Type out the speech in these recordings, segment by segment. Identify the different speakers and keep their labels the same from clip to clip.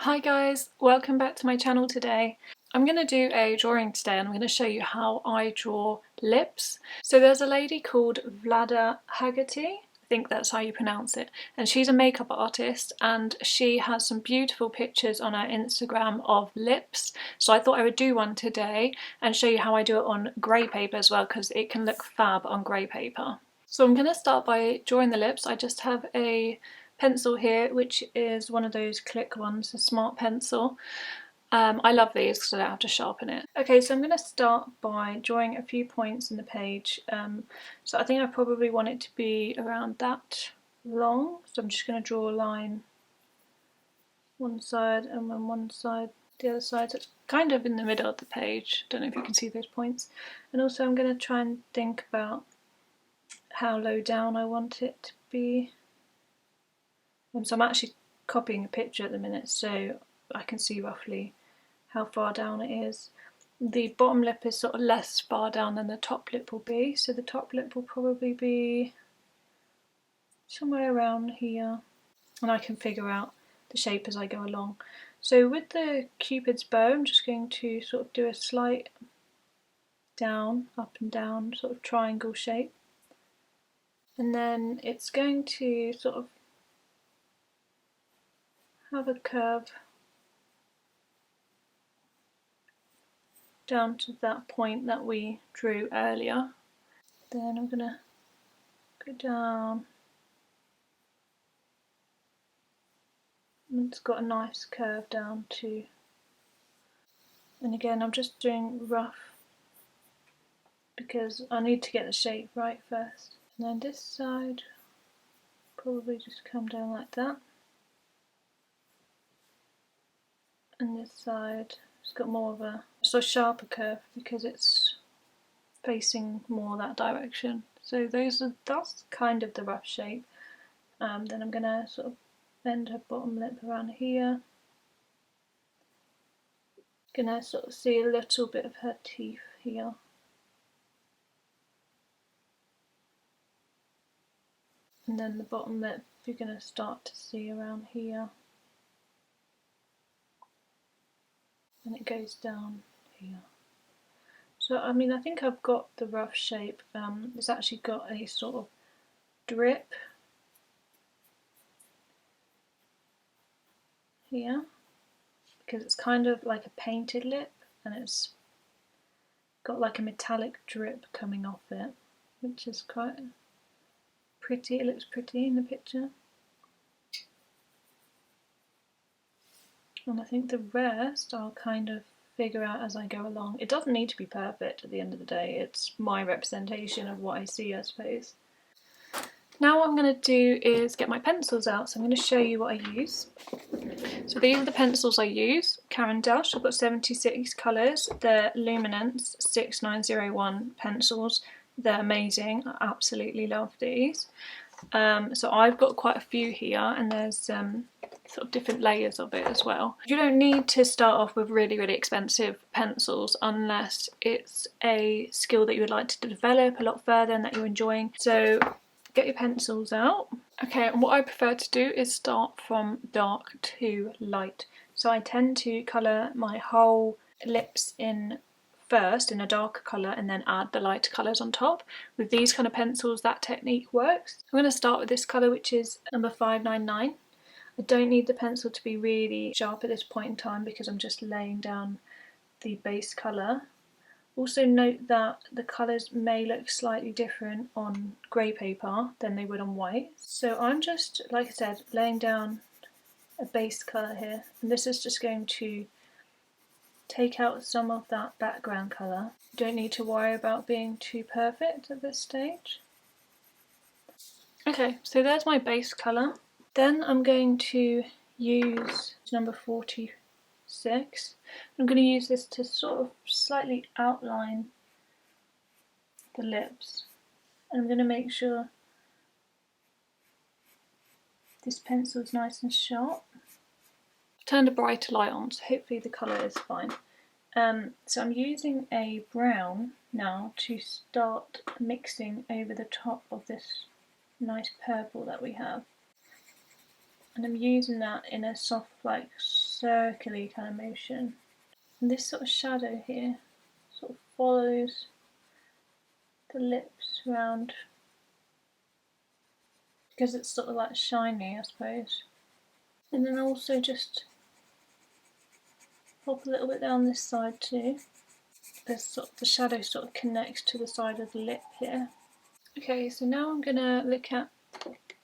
Speaker 1: Hi guys, welcome back to my channel today. I'm going to do a drawing today and I'm going to show you how I draw lips. So there's a lady called Vlada Haggerty, I think that's how you pronounce it, and she's a makeup artist and she has some beautiful pictures on her Instagram of lips. So I thought I would do one today and show you how I do it on grey paper as well, because it can look fab on grey paper. So I'm going to start by drawing the lips. I just have a pencil here, which is one of those click ones, a smart pencil. I love these because I don't have to sharpen it. Okay, so I'm going to start by drawing a few points in the page. So I think I probably want it to be around that long. So I'm just going to draw a line one side and then one side, the other side. So it's kind of in the middle of the page. Don't know if you can see those points. And also I'm going to try and think about how low down I want it to be. So I'm actually copying a picture at the minute so I can see roughly how far down it is. The bottom lip is sort of less far down than the top lip will be, so the top lip will probably be somewhere around here, and I can figure out the shape as I go along. So with the Cupid's bow, I'm just going to sort of do a slight down, up and down, sort of triangle shape, and then it's going to sort of have a curve down to that point that we drew earlier. Then I'm gonna go down, and it's got a nice curve down too. And again, I'm just doing rough because I need to get the shape right first. And then this side, probably just come down like that. And this side, it's got more of a sort of sharper curve because it's facing more that direction. So that's kind of the rough shape. Then I'm gonna sort of bend her bottom lip around here. Gonna sort of see a little bit of her teeth here. And then the bottom lip you're gonna start to see around here. And it goes down here. So I mean, I think I've got the rough shape. It's actually got a sort of drip here because it's kind of like a painted lip and it's got like a metallic drip coming off it, which is quite pretty. It looks pretty in the picture. And I think the rest I'll kind of figure out as I go along. It doesn't need to be perfect at the end of the day. It's my representation of what I see, I suppose. Now what I'm going to do is get my pencils out, so I'm going to show you what I use. So these are the pencils I use, Caran d'Ache. I've got 76 colours. They're Luminance 6901 pencils. They're amazing. I absolutely love these. So I've got quite a few here, and there's sort of different layers of it as well. You don't need to start off with really expensive pencils unless it's a skill that you would like to develop a lot further and that you're enjoying. So get your pencils out. Okay, and what I prefer to do is start from dark to light. So I tend to colour my whole lips in first in a darker colour and then add the lighter colours on top. With these kind of pencils, that technique works. I'm going to start with this colour, which is number 599. I don't need the pencil to be really sharp at this point in time because I'm just laying down the base colour. Also note that the colours may look slightly different on grey paper than they would on white. So I'm just, like I said, laying down a base colour here, and this is just going to take out some of that background colour. You don't need to worry about being too perfect at this stage. Okay, so there's my base colour. Then I'm going to use number 46. I'm going to use this to sort of slightly outline the lips. And I'm going to make sure this pencil is nice and sharp. I've turned a brighter light on, so hopefully the colour is fine. So I'm using a brown now to start mixing over the top of this nice purple that we have. And I'm using that in a soft, like circular kind of motion. And this sort of shadow here sort of follows the lips around because it's sort of like shiny, I suppose. And then also just pop a little bit down this side too. This sort of, the shadow sort of connects to the side of the lip here. Okay, so now I'm gonna look at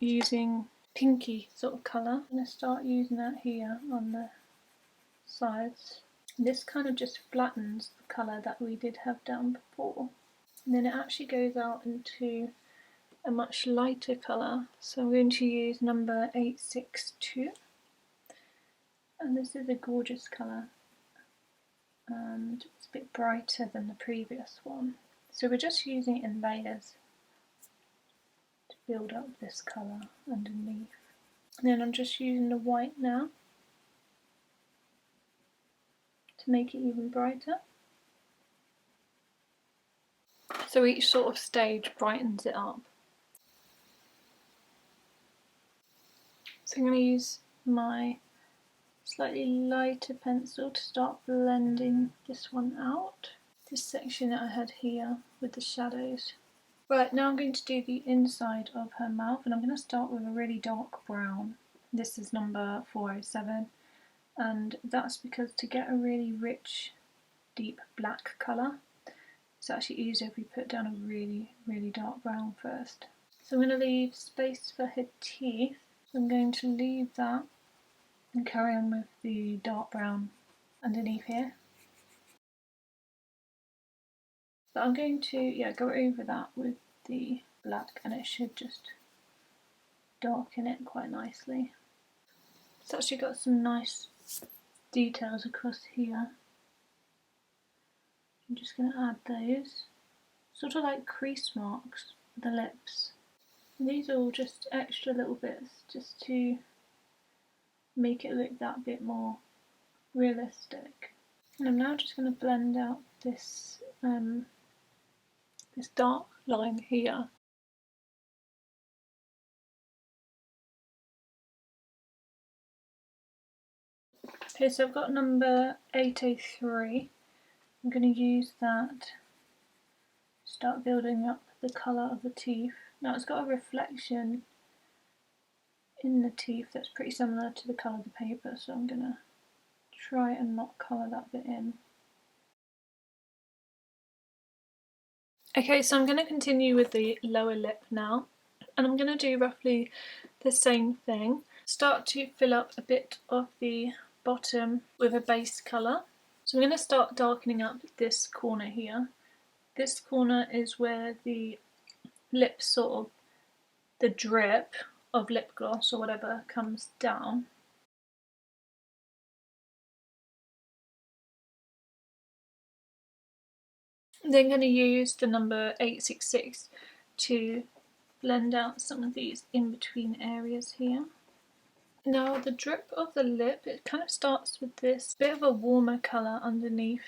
Speaker 1: using pinky sort of colour. I'm gonna start using that here on the sides. This kind of just flattens the colour that we did have down before. And then it actually goes out into a much lighter colour. So I'm going to use number 862. And this is a gorgeous colour. And it's a bit brighter than the previous one. So we're just using it in layers to build up this colour underneath. And then I'm just using the white now to make it even brighter. So each sort of stage brightens it up. So I'm going to use my slightly lighter pencil to start blending this one out. This section that I had here with the shadows. Right, now I'm going to do the inside of her mouth, and I'm going to start with a really dark brown. This is number 407, and that's because to get a really rich, deep black colour, it's actually easier if we put down a really, really dark brown first. So I'm going to leave space for her teeth. So I'm going to leave that and carry on with the dark brown underneath here. So I'm going to go over that with the black, and it should just darken it quite nicely. It's actually got some nice details across here. I'm just going to add those, sort of like crease marks for the lips. And these are all just extra little bits just to make it look that bit more realistic. And I'm now just going to blend out this this dark line here. Okay, so I've got number 803. I'm going to use that to start building up the colour of the teeth. Now it's got a reflection in the teeth that's pretty similar to the colour of the paper, so I'm going to try and not colour that bit in. Okay, so I'm going to continue with the lower lip now, and I'm going to do roughly the same thing. Start to fill up a bit of the bottom with a base colour. So I'm going to start darkening up this corner here. This corner is where the lip sort of, the drip of lip gloss or whatever comes down. Then I'm going to use the number 866 to blend out some of these in between areas here. Now the drip of the lip, it kind of starts with this bit of a warmer colour underneath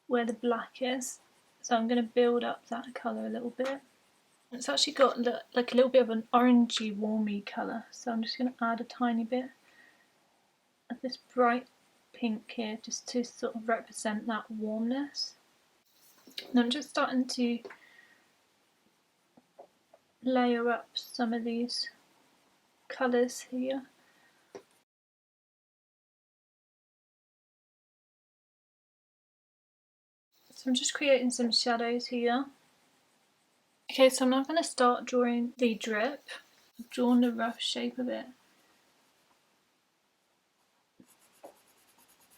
Speaker 1: where the black is. So I'm going to build up that colour a little bit. It's actually got like a little bit of an orangey warmy colour, so I'm just going to add a tiny bit of this bright pink here just to sort of represent that warmness. And I'm just starting to layer up some of these colours here. So I'm just creating some shadows here. Okay, so I'm now going to start drawing the drip. I've drawn a rough shape of it.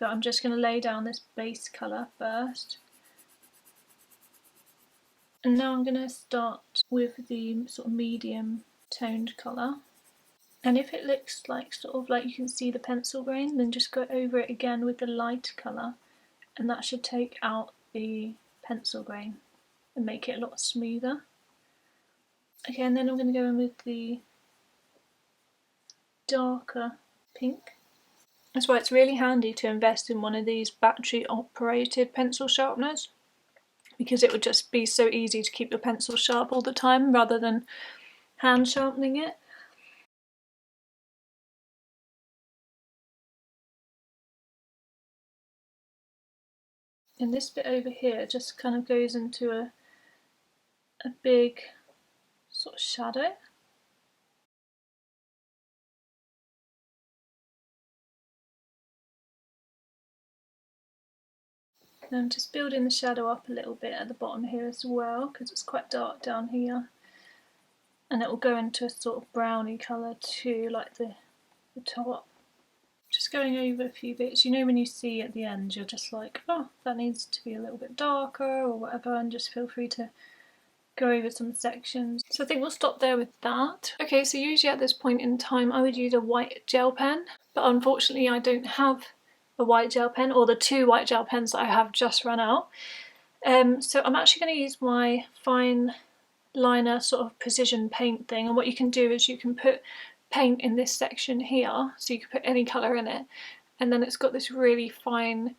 Speaker 1: But I'm just going to lay down this base colour first. And now I'm going to start with the sort of medium toned colour. And if it looks like sort of like you can see the pencil grain, then just go over it again with the light colour, and that should take out the pencil grain and make it a lot smoother. Okay, and then I'm going to go in with the darker pink. That's why it's really handy to invest in one of these battery operated pencil sharpeners, because it would just be so easy to keep your pencil sharp all the time rather than hand sharpening it. And this bit over here just kind of goes into a big sort of shadow. And I'm just building the shadow up a little bit at the bottom here as well, because it's quite dark down here. And it will go into a sort of browny colour too, like the top. Just going over a few bits, you know, when you see at the end you're just like, oh, that needs to be a little bit darker or whatever, and just feel free to go over some sections. So I think we'll stop there with that. Okay, so usually at this point in time I would use a white gel pen, but unfortunately I don't have a white gel pen, or the 2 white gel pens that I have just run out. So I'm actually going to use my fine liner sort of precision paint thing, and what you can do is you can put paint in this section here, so you can put any colour in it, and then it's got this really fine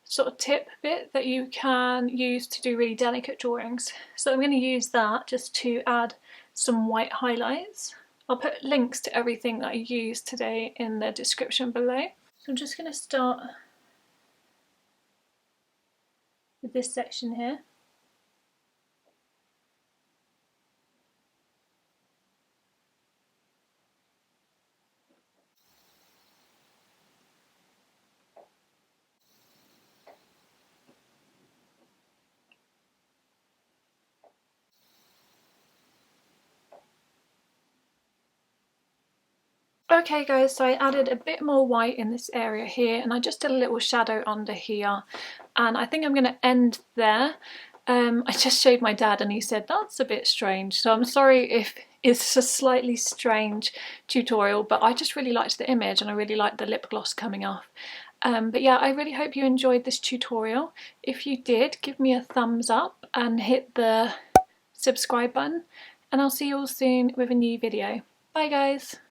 Speaker 1: sort of tip bit that you can use to do really delicate drawings. So I'm going to use that just to add some white highlights. I'll put links to everything that I used today in the description below. So I'm just going to start with this section here. Okay guys, so I added a bit more white in this area here, and I just did a little shadow under here, and I think I'm going to end there. I just showed my dad and he said that's a bit strange, so I'm sorry if it's a slightly strange tutorial, but I just really liked the image and I really liked the lip gloss coming off. But yeah, I really hope you enjoyed this tutorial. If you did, give me a thumbs up and hit the subscribe button, and I'll see you all soon with a new video. Bye guys!